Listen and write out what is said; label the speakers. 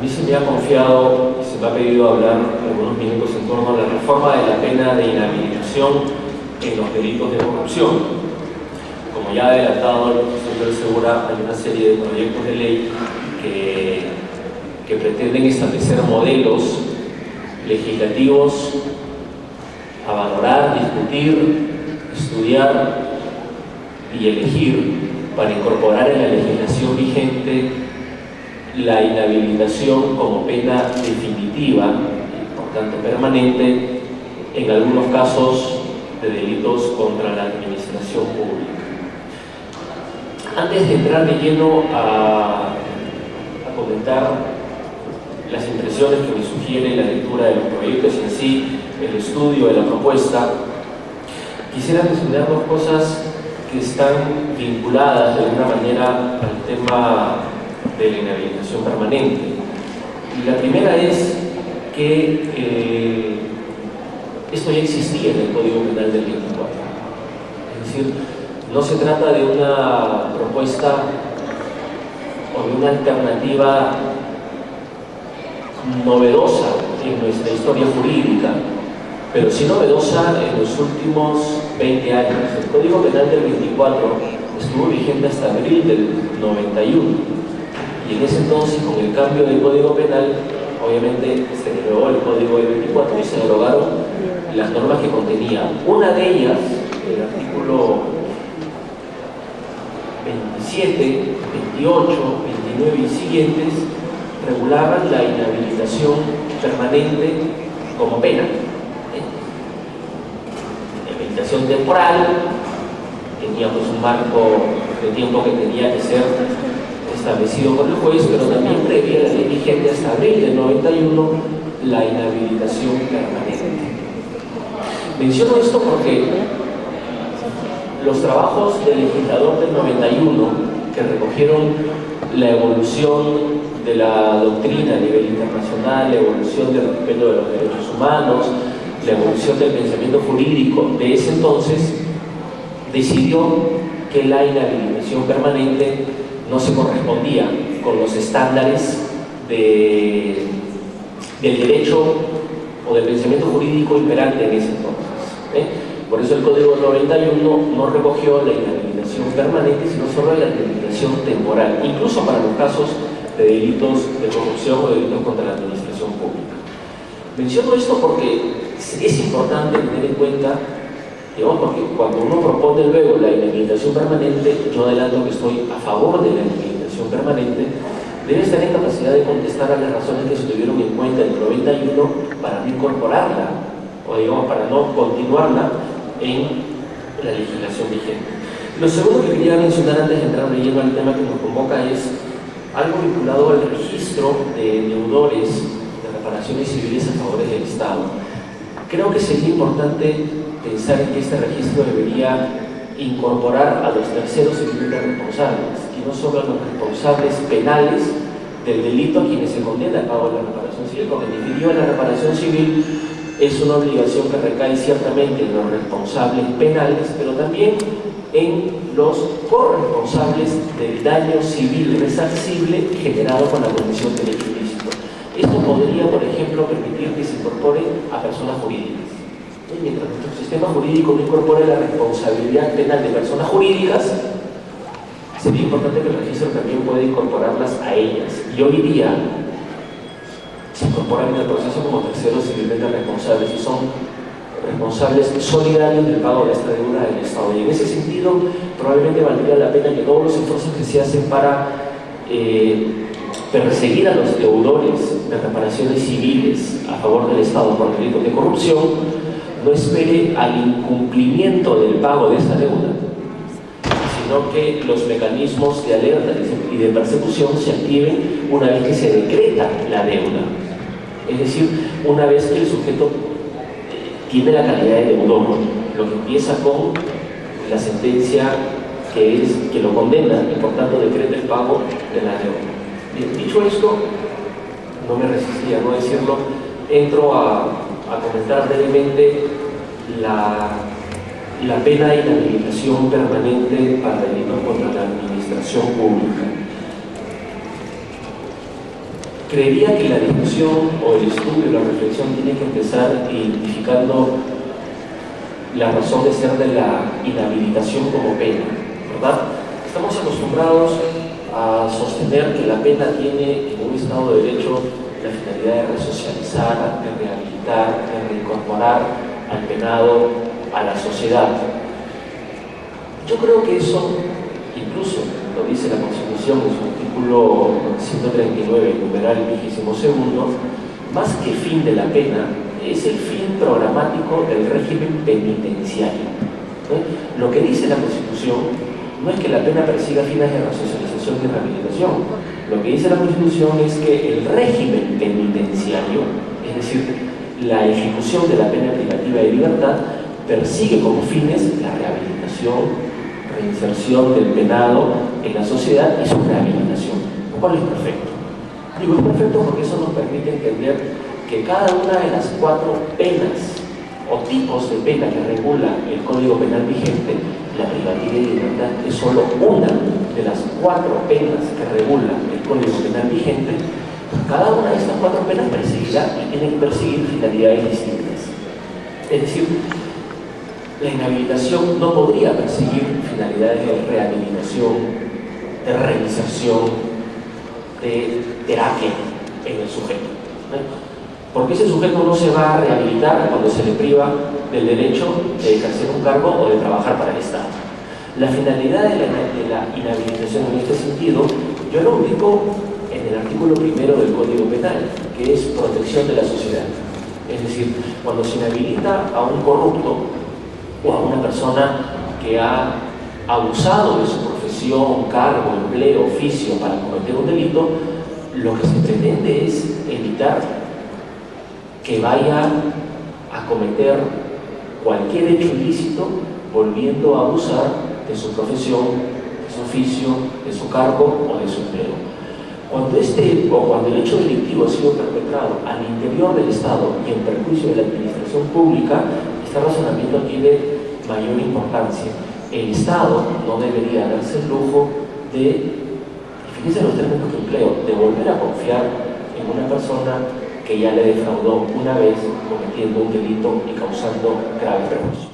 Speaker 1: mí se me ha confiado y se me ha pedido hablar algunos minutos en torno a la reforma de la pena de inhabilitación en los delitos de corrupción. Como ya ha adelantado el profesor Segura, hay una serie de proyectos de ley que pretenden establecer modelos legislativos a valorar, discutir, estudiar y elegir para incorporar en la legislación vigente la inhabilitación como pena definitiva y por tanto permanente en algunos casos de delitos contra la administración pública. Antes de entrar de lleno a comentar las impresiones que me sugiere la lectura de los proyectos en sí, el estudio de la propuesta, quisiera mencionar dos cosas que están vinculadas de alguna manera al tema de la inhabilitación permanente. La primera es que esto ya existía en el Código Penal del 24. Es decir, no se trata de una propuesta o de una alternativa novedosa en nuestra historia jurídica, pero sí novedosa en los últimos 20 años. El Código Penal del 24 estuvo vigente hasta abril del 91, y en ese entonces, con el cambio del Código Penal, obviamente se derogó el Código del 24 y se derogaron las normas que contenía. Una de ellas, el artículo 27, 28, 29 y siguientes, regulaban la inhabilitación permanente como pena. Inhabilitación temporal, teníamos un marco de tiempo que tenía que ser establecido por el juez, pero también previa la ley vigente hasta abril del 91, la inhabilitación permanente. Menciono esto porque los trabajos del legislador del 91, que recogieron la evolución de la doctrina a nivel internacional, la evolución del respeto de los derechos humanos, la evolución del pensamiento jurídico de ese entonces, decidió que la inhabilitación permanente no se correspondía con los estándares del derecho o del pensamiento jurídico imperante en ese entonces. Por eso el Código 91 no recogió la inhabilitación permanente, sino solo la inhabilitación temporal, incluso para los casos de delitos de corrupción o delitos contra la administración pública. Menciono esto porque es importante tener en cuenta, digamos, porque cuando uno propone luego la inhabilitación permanente, yo adelanto que estoy a favor de la inhabilitación permanente, debe estar en capacidad de contestar a las razones que se tuvieron en cuenta en el 91 para no incorporarla, o digamos, para no continuarla en la legislación vigente. Lo segundo que quería mencionar antes de entrar de lleno al tema que nos convoca es algo vinculado al registro de deudores de reparaciones civiles a favor del Estado. Creo que sería importante pensar en que este registro debería incorporar a los terceros civilmente responsables, y no solo a los responsables penales del delito a quienes se condena al pago de la reparación civil, porque en definitiva la reparación civil es una obligación que recae ciertamente en los responsables penales, pero también en los corresponsables del daño civil resarcible generado con la comisión del hecho ilícito. Esto podría, por ejemplo, permitir que se incorpore a personas jurídicas. Mientras nuestro sistema jurídico no incorpore la responsabilidad penal de personas jurídicas, sería importante que el registro también pueda incorporarlas a ellas. Y hoy día se incorporan en el proceso como terceros civilmente responsables y son responsables solidarios del pago de esta deuda del Estado. Y en ese sentido, probablemente valdría la pena que todos los esfuerzos que se hacen para perseguir a los deudores de reparaciones civiles a favor del Estado por delitos de corrupción no espere al incumplimiento del pago de esa deuda, sino que los mecanismos de alerta y de persecución se activen una vez que se decreta la deuda. Es decir, una vez que el sujeto tiene la calidad de deudor, lo que empieza con la sentencia que lo condena y por tanto decreta el pago de la deuda. Bien, dicho esto, no me resistía a no decirlo, entro a comentar brevemente la pena de inhabilitación permanente para delitos contra la administración pública. creería que la discusión o el estudio, la reflexión tiene que empezar identificando la razón de ser de la inhabilitación como pena, ¿verdad? Estamos acostumbrados a sostener que la pena tiene en un Estado de Derecho la finalidad de resocializar, de rehabilitar, de reincorporar al penado a la sociedad. Yo creo que eso, incluso lo dice la Constitución en su artículo 139, numeral 22º, más que fin de la pena, es el fin programático del régimen penitenciario. Lo que dice la Constitución no es que la pena persiga fines de resocialización y rehabilitación. Lo que dice la Constitución es que el régimen penitenciario, es decir, la ejecución de la pena privativa de libertad, persigue como fines la rehabilitación, reinserción del penado en la sociedad y su rehabilitación, lo cual es perfecto. Digo, es perfecto porque eso nos permite entender que cada una de las 4 penas o tipos de pena que regula el Código Penal vigente, la privativa de libertad es solo una de las 4 penas que regula el Código Penal vigente. Cada una de estas 4 penas perseguirá y tiene que perseguir finalidades distintas. Es decir, la inhabilitación no podría perseguir finalidades de rehabilitación, de reinserción, de terapia en el sujeto, porque ese sujeto no se va a rehabilitar cuando se le priva del derecho de ejercer un cargo o de trabajar para el Estado. La finalidad de la inhabilitación en este sentido, yo lo ubico en el artículo 1 del Código Penal, que es protección de la sociedad. Es decir, cuando se inhabilita a un corrupto o a una persona que ha abusado de su profesión, cargo, empleo, oficio para cometer un delito, lo que se pretende es evitar que vaya a cometer cualquier hecho ilícito volviendo a abusar de su profesión, de su oficio, de su cargo o de su empleo. Cuando el hecho delictivo ha sido perpetrado al interior del Estado y en perjuicio de la administración pública, este razonamiento tiene mayor importancia. El Estado no debería darse el lujo de, fíjense los términos que empleo, de volver a confiar en una persona que ya le defraudó una vez cometiendo un delito y causando graves perjuicios.